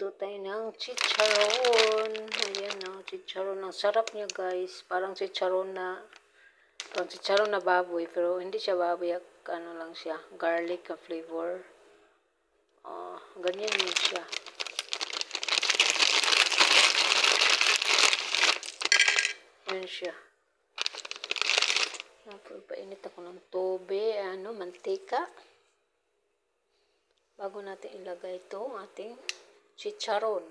Magluto tayo ng chicharon. Ayan o, chicharon. Ang sarap niya guys. Parang chicharon na baboy. Pero hindi siya baboy. Ano lang siya. Garlic ka flavor. Ganyan yun siya. Yan siya. Painit ako ng tubig. Mantika. Bago natin ilagay ito ating chicharon.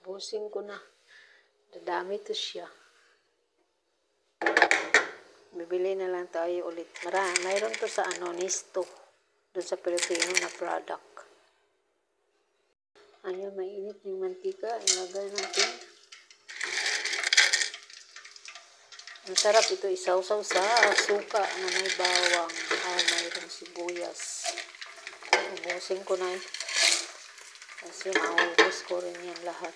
Busin ko na. Dadami to siya. Bibili na lang tayo ulit. Mayroon to sa Nisto. Doon sa Pilipino na product. Ayan, mainit yung mantika. Ilagay natin. Masarap ito isawsaw sa suka na may bawang. Mayroong sibuyas. Ubusin ko na kasi maubos ko rin yan lahat.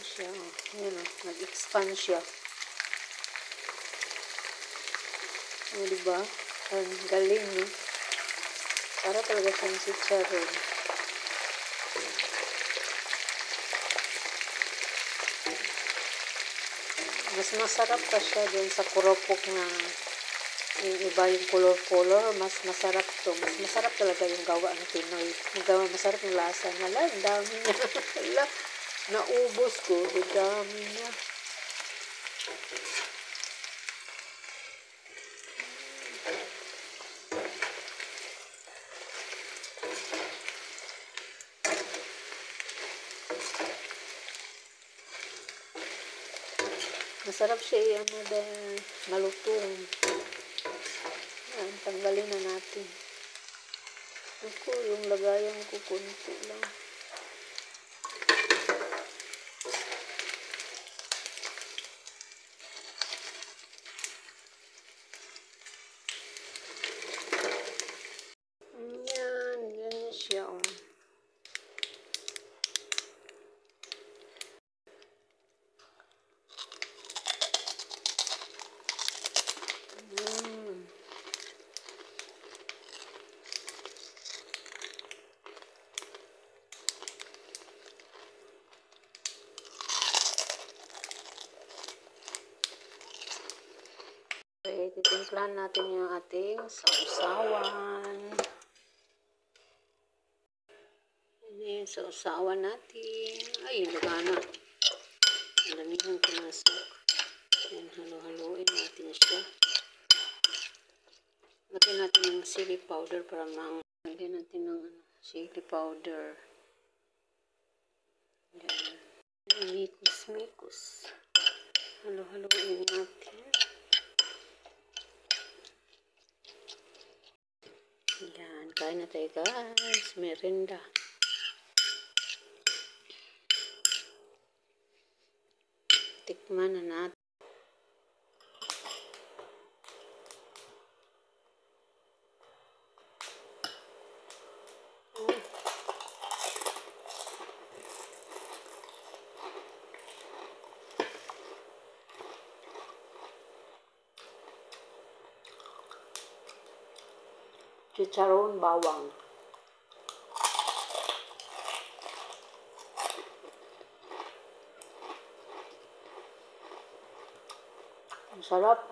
Siya, nag-expand siya. Diba? Ang galing, no? Para talaga siyang chicharon. Mas masarap pa siya dun sa kurupok na yung iba yung color-color. Mas masarap to. Mas masarap talaga yung gawa ng Pinoy. Masarap yung lasa niya. Ang dami niya. Naubos ko. Ang dami niya. Masarap siya malutong. Yan, tanggalin na natin. Yung lagayan ko kunti lang. Yan siya. Titimplahan natin yung ating sausawan. Yan yung sausawan natin. Ay, lagana. Ang dami ng pumasok. Yan, halo-haloin natin siya. Lagyan natin ng chili powder para lagyan natin ng chili powder. Yan. Mikos-mikos. Halo-haloin natin. Yan, kain na tayo guys. Merinda. Tikman na natin. Chicharon bawang. Ang sarap.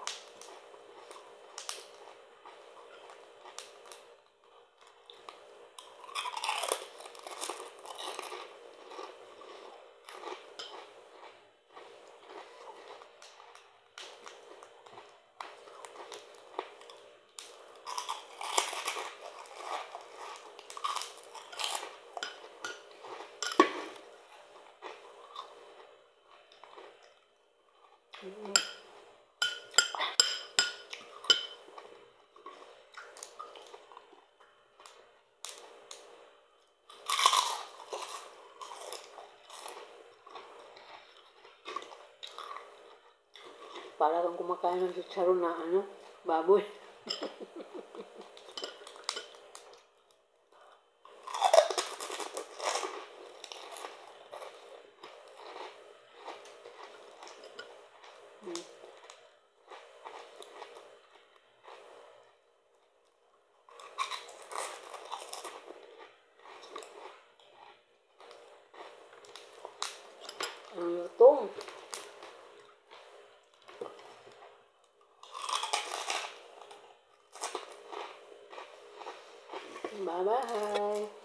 Para kang kumakain ng chicharon na baboy. gutom. Bye-bye.